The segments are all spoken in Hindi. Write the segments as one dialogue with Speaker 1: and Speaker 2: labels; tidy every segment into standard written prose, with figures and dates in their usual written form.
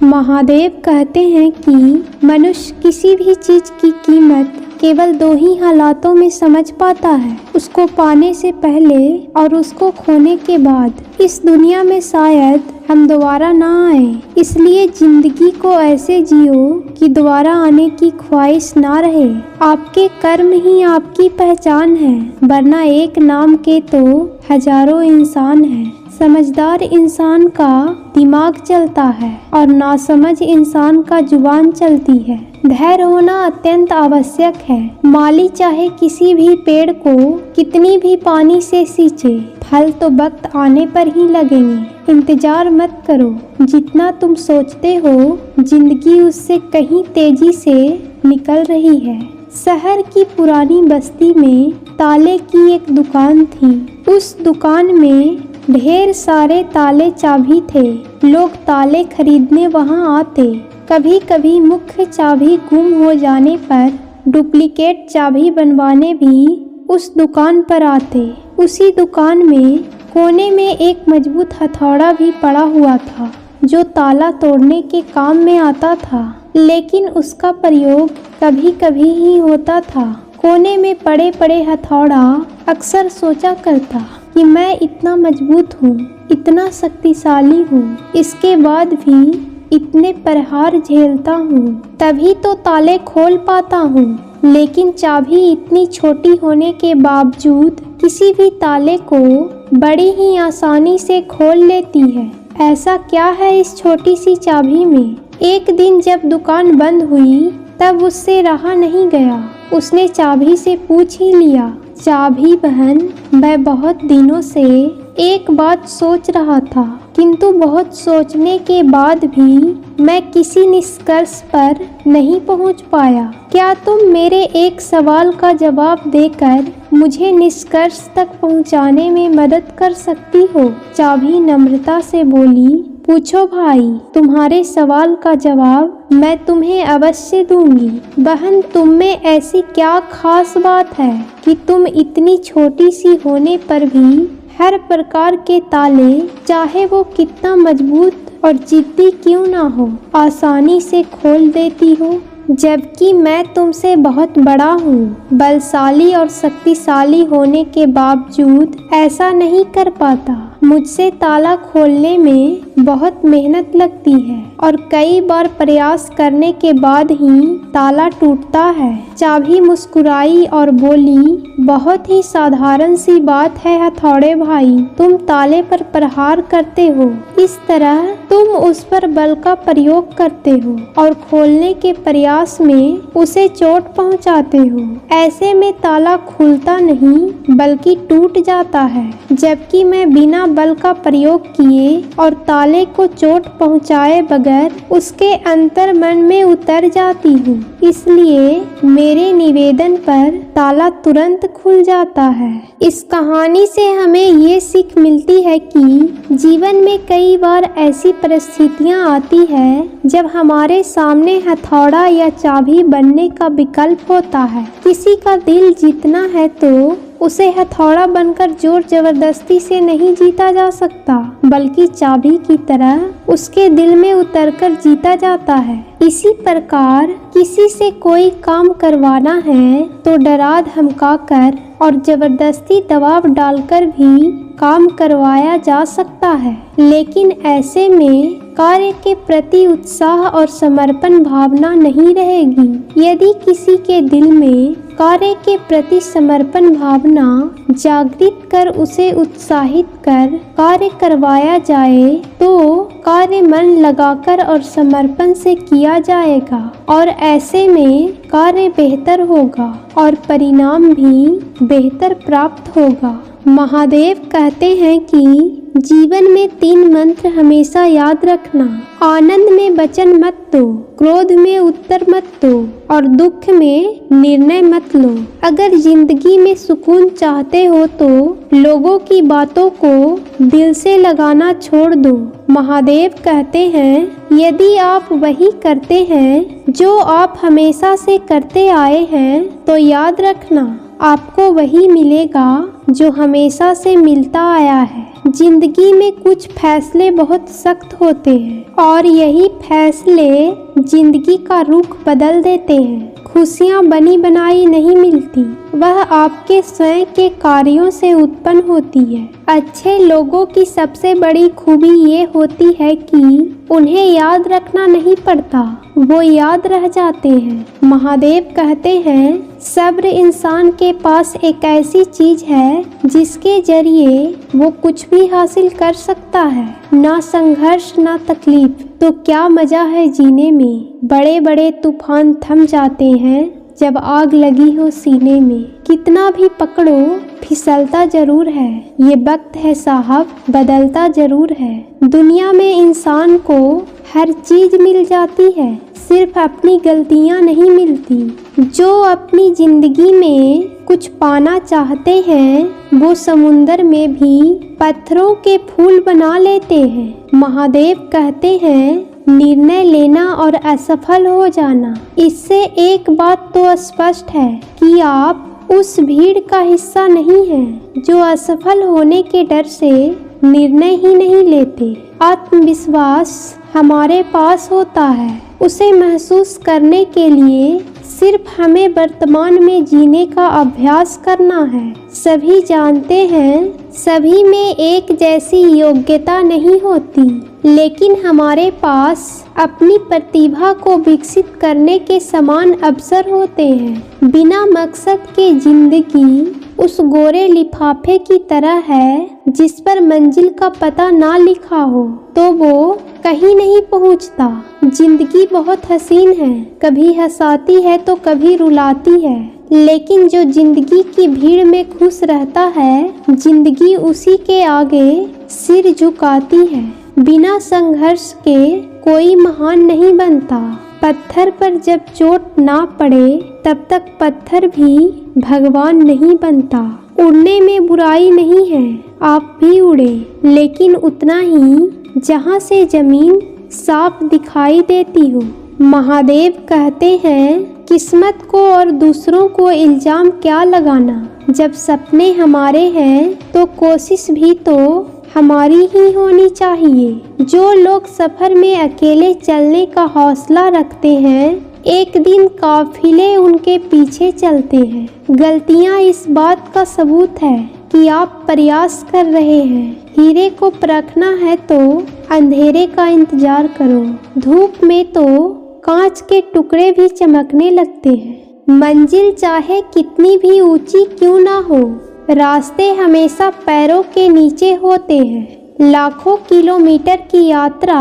Speaker 1: महादेव कहते हैं कि मनुष्य किसी भी चीज की कीमत केवल दो ही हालातों में समझ पाता है, उसको पाने से पहले और उसको खोने के बाद। इस दुनिया में शायद हम दोबारा ना आए, इसलिए जिंदगी को ऐसे जियो कि दोबारा आने की ख्वाहिश ना रहे। आपके कर्म ही आपकी पहचान है, वरना एक नाम के तो हजारों इंसान हैं। समझदार इंसान का दिमाग चलता है और नासमझ इंसान का जुबान चलती है। धैर्य होना अत्यंत आवश्यक है। माली चाहे किसी भी पेड़ को कितनी भी पानी से सींचे, फल तो वक्त आने पर ही लगेंगे। इंतजार मत करो, जितना तुम सोचते हो जिंदगी उससे कहीं तेजी से निकल रही है। शहर की पुरानी बस्ती में ताले की एक दुकान थी। उस दुकान में ढेर सारे ताले चाबी थे। लोग ताले खरीदने वहां आते। कभी कभी मुख्य चाबी गुम हो जाने पर डुप्लीकेट चाबी बनवाने भी उस दुकान पर आते। उसी दुकान में कोने में एक मजबूत हथौड़ा भी पड़ा हुआ था, जो ताला तोड़ने के काम में आता था, लेकिन उसका प्रयोग कभी कभी ही होता था। कोने में पड़े पड़े हथौड़ा अक्सर सोचा करता कि मैं इतना मजबूत हूँ, इतना शक्तिशाली हूँ, इसके बाद भी इतने प्रहार झेलता हूँ, तभी तो ताले खोल पाता हूँ। लेकिन चाबी इतनी छोटी होने के बावजूद किसी भी ताले को बड़ी ही आसानी से खोल लेती है। ऐसा क्या है इस छोटी सी चाबी में? एक दिन जब दुकान बंद हुई तब उससे रहा नहीं गया। उसने चाबी से पूछ ही लिया, चाबी बहन, मैं बहुत दिनों से एक बात सोच रहा था, किंतु बहुत सोचने के बाद भी मैं किसी निष्कर्ष पर नहीं पहुंच पाया। क्या तुम मेरे एक सवाल का जवाब देकर मुझे निष्कर्ष तक पहुंचाने में मदद कर सकती हो? चाबी नम्रता से बोली, पूछो भाई, तुम्हारे सवाल का जवाब मैं तुम्हें अवश्य दूंगी। बहन, तुम में ऐसी क्या खास बात है कि तुम इतनी छोटी सी होने पर भी हर प्रकार के ताले, चाहे वो कितना मजबूत और जिद्दी क्यों ना हो, आसानी से खोल देती हो? जबकि मैं तुमसे बहुत बड़ा हूँ, बलशाली और शक्तिशाली होने के बावजूद ऐसा नहीं कर पाता। मुझसे ताला खोलने में बहुत मेहनत लगती है और कई बार प्रयास करने के बाद ही ताला टूटता है। चाबी मुस्कुराई और बोली, बहुत ही साधारण सी बात है हथौड़े भाई, तुम ताले पर प्रहार करते हो, इस तरह तुम उस पर बल का प्रयोग करते हो और खोलने के प्रयास में उसे चोट पहुंचाते हो। ऐसे में ताला खुलता नहीं बल्कि टूट जाता है, जबकि मैं बिना बल का प्रयोग किए और ताले को चोट पहुंचाए बगैर उसके अंतर मन में उतर जाती हूँ। इसलिए मेरे निवेदन पर ताला तुरंत खुल जाता है। इस कहानी से हमें ये सीख मिलती है कि जीवन में कई बार ऐसी परिस्थितियाँ आती है जब हमारे सामने हथौड़ा या चाबी बनने का विकल्प होता है। किसी का दिल जीतना है तो उसे हथौड़ा बनकर जोर जबरदस्ती से नहीं जीता जा सकता, बल्कि चाबी की तरह उसके दिल में उतरकर जीता जाता है। इसी प्रकार किसी से कोई काम करवाना है तो डरा धमका कर और जबरदस्ती दबाव डालकर भी काम करवाया जा सकता है, लेकिन ऐसे में कार्य के प्रति उत्साह और समर्पण भावना नहीं रहेगी। यदि किसी के दिल में कार्य के प्रति समर्पण भावना जागृत कर उसे उत्साहित कर कार्य करवाया जाए तो कार्य मन लगाकर और समर्पण से किया जाएगा और ऐसे में कार्य बेहतर होगा और परिणाम भी बेहतर प्राप्त होगा। महादेव कहते हैं कि जीवन में 3 मंत्र हमेशा याद रखना। आनंद में वचन मत दो, क्रोध में उत्तर मत दो और दुख में निर्णय मत लो। अगर जिंदगी में सुकून चाहते हो तो लोगों की बातों को दिल से लगाना छोड़ दो। महादेव कहते हैं, यदि आप वही करते हैं जो आप हमेशा से करते आए हैं तो याद रखना आपको वही मिलेगा जो हमेशा से मिलता आया है। जिंदगी में कुछ फैसले बहुत सख्त होते हैं और यही फैसले जिंदगी का रुख बदल देते हैं। खुशियाँ बनी बनाई नहीं मिलती, वह आपके स्वयं के कार्यों से उत्पन्न होती है। अच्छे लोगों की सबसे बड़ी खूबी ये होती है कि उन्हें याद रखना नहीं पड़ता, वो याद रह जाते हैं। महादेव कहते हैं, सब्र इंसान के पास एक ऐसी चीज है जिसके जरिए वो कुछ भी हासिल कर सकता है। ना संघर्ष ना तकलीफ, तो क्या मजा है जीने में। बड़े बड़े तूफान थम जाते हैं जब आग लगी हो सीने में। कितना भी पकड़ो फिसलता जरूर है, ये वक्त है साहब बदलता जरूर है। दुनिया में इंसान को हर चीज मिल जाती है, सिर्फ अपनी गलतियां नहीं मिलती। जो अपनी जिंदगी में कुछ पाना चाहते हैं वो समुंदर में भी पत्थरों के फूल बना लेते हैं। महादेव कहते हैं, निर्णय लेना और असफल हो जाना, इससे एक बात तो स्पष्ट है कि आप उस भीड़ का हिस्सा नहीं हैं जो असफल होने के डर से निर्णय ही नहीं लेते। आत्मविश्वास हमारे पास होता है, उसे महसूस करने के लिए सिर्फ हमें वर्तमान में जीने का अभ्यास करना है। सभी जानते हैं, सभी में एक जैसी योग्यता नहीं होती, लेकिन हमारे पास अपनी प्रतिभा को विकसित करने के समान अवसर होते हैं। बिना मकसद के जिंदगी उस गोरे लिफाफे की तरह है जिस पर मंजिल का पता ना लिखा हो तो वो कहीं नहीं पहुंचता। जिंदगी बहुत हसीन है, कभी हंसाती है तो कभी रुलाती है, लेकिन जो जिंदगी की भीड़ में खुश रहता है, जिंदगी उसी के आगे सिर झुकाती है। बिना संघर्ष के कोई महान नहीं बनता। पत्थर पर जब चोट ना पड़े तब तक पत्थर भी भगवान नहीं बनता। उड़ने में बुराई नहीं है, आप भी उड़े, लेकिन उतना ही जहाँ से जमीन साफ दिखाई देती हो। महादेव कहते हैं, किस्मत को और दूसरों को इल्जाम क्या लगाना, जब सपने हमारे हैं तो कोशिश भी तो हमारी ही होनी चाहिए। जो लोग सफर में अकेले चलने का हौसला रखते हैं, एक दिन काफिले उनके पीछे चलते हैं। गलतियां इस बात का सबूत है कि आप प्रयास कर रहे हैं। हीरे को परखना है तो अंधेरे का इंतजार करो, धूप में तो कांच के टुकड़े भी चमकने लगते हैं। मंजिल चाहे कितनी भी ऊंची क्यों ना हो, रास्ते हमेशा पैरों के नीचे होते हैं। लाखों किलोमीटर की यात्रा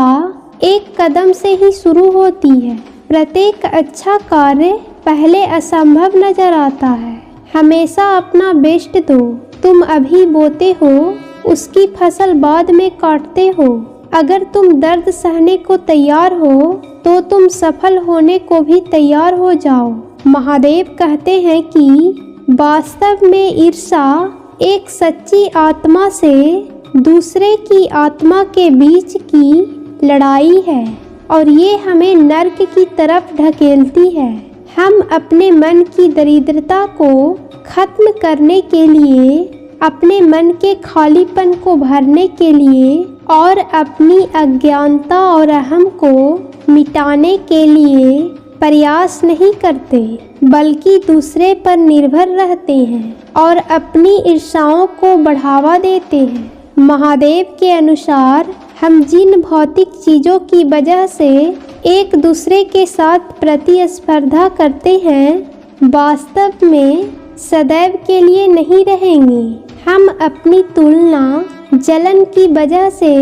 Speaker 1: एक कदम से ही शुरू होती है। प्रत्येक अच्छा कार्य पहले असंभव नजर आता है। हमेशा अपना बेस्ट दो। तुम अभी बोते हो, उसकी फसल बाद में काटते हो। अगर तुम दर्द सहने को तैयार हो तो तुम सफल होने को भी तैयार हो जाओ। महादेव कहते हैं कि वास्तव में ईर्ष्या एक सच्ची आत्मा से दूसरे की आत्मा के बीच की लड़ाई है और ये हमें नर्क की तरफ ढकेलती है। हम अपने मन की दरिद्रता को खत्म करने के लिए, अपने मन के खालीपन को भरने के लिए और अपनी अज्ञानता और अहम को मिटाने के लिए प्रयास नहीं करते, बल्कि दूसरे पर निर्भर रहते हैं और अपनी ईर्ष्याओं को बढ़ावा देते हैं। महादेव के अनुसार हम जिन भौतिक चीज़ों की वजह से एक दूसरे के साथ प्रतिस्पर्धा करते हैं, वास्तव में सदैव के लिए नहीं रहेंगे। हम अपनी तुलना जलन की वजह से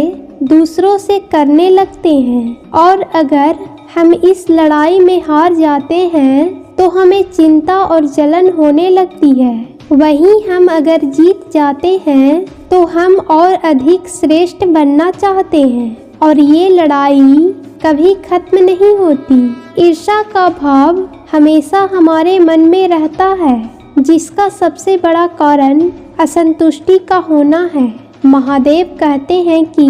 Speaker 1: दूसरों से करने लगते हैं और अगर हम इस लड़ाई में हार जाते हैं तो हमें चिंता और जलन होने लगती है। वहीं हम अगर जीत जाते हैं तो हम और अधिक श्रेष्ठ बनना चाहते हैं और ये लड़ाई कभी खत्म नहीं होती। ईर्ष्या का भाव हमेशा हमारे मन में रहता है, जिसका सबसे बड़ा कारण असंतुष्टि का होना है। महादेव कहते हैं कि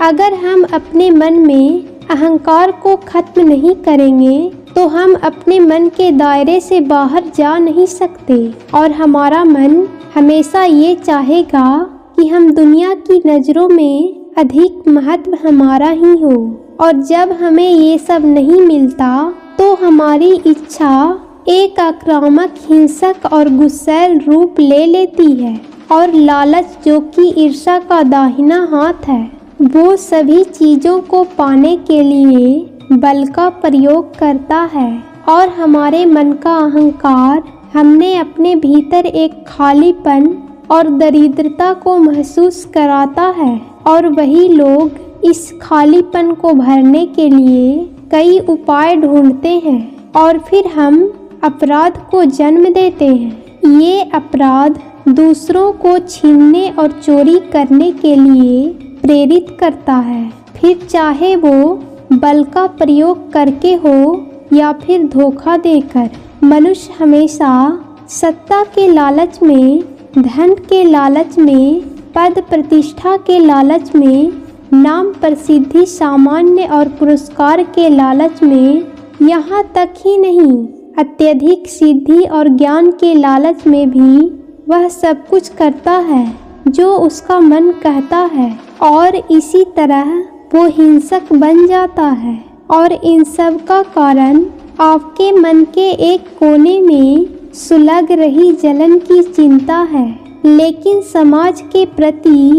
Speaker 1: अगर हम अपने मन में अहंकार को खत्म नहीं करेंगे तो हम अपने मन के दायरे से बाहर जा नहीं सकते और हमारा मन हमेशा ये चाहेगा कि हम दुनिया की नज़रों में अधिक महत्व हमारा ही हो, और जब हमें ये सब नहीं मिलता तो हमारी इच्छा एक आक्रामक, हिंसक और गुस्सैल रूप ले लेती है। और लालच, जो कि ईर्ष्या का दाहिना हाथ है, वो सभी चीज़ों को पाने के लिए बल का प्रयोग करता है। और हमारे मन का अहंकार हमने अपने भीतर एक खालीपन और दरिद्रता को महसूस कराता है, और वही लोग इस खालीपन को भरने के लिए कई उपाय ढूंढते हैं, और फिर हम अपराध को जन्म देते हैं। ये अपराध दूसरों को छीनने और चोरी करने के लिए प्रेरित करता है, फिर चाहे वो बल का प्रयोग करके हो या फिर धोखा देकर। मनुष्य हमेशा सत्ता के लालच में, धन के लालच में, पद प्रतिष्ठा के लालच में, नाम प्रसिद्धि, सामान्य और पुरस्कार के लालच में, यहाँ तक ही नहीं, अत्यधिक सिद्धि और ज्ञान के लालच में भी वह सब कुछ करता है जो उसका मन कहता है, और इसी तरह वो हिंसक बन जाता है। और इन सब का कारण आपके मन के एक कोने में सुलग रही जलन की चिंता है। लेकिन समाज के प्रति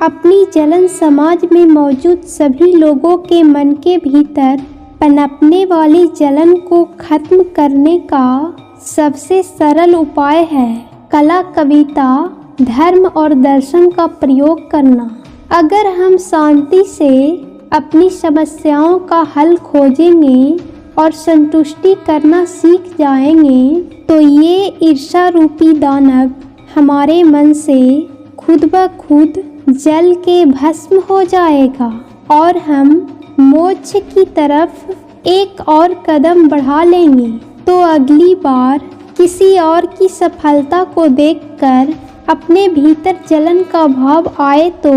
Speaker 1: अपनी जलन समाज में मौजूद सभी लोगों के मन के भीतर पनपने वाली जलन को खत्म करने का सबसे सरल उपाय है कला, कविता, धर्म और दर्शन का प्रयोग करना। अगर हम शांति से अपनी समस्याओं का हल खोजेंगे और संतुष्टि करना सीख जाएंगे, तो ये ईर्ष्या रूपी दानव हमारे मन से खुद ब खुद जल के भस्म हो जाएगा, और हम मोक्ष की तरफ एक और कदम बढ़ा लेंगे। तो अगली बार किसी और की सफलता को देखकर अपने भीतर जलन का भाव आए तो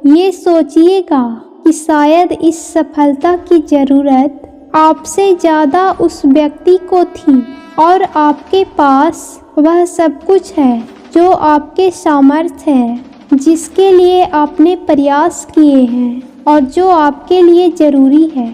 Speaker 1: ये सोचिएगा कि शायद इस सफलता की ज़रूरत आपसे ज़्यादा उस व्यक्ति को थी, और आपके पास वह सब कुछ है जो आपके सामर्थ्य है, जिसके लिए आपने प्रयास किए हैं और जो आपके लिए ज़रूरी है।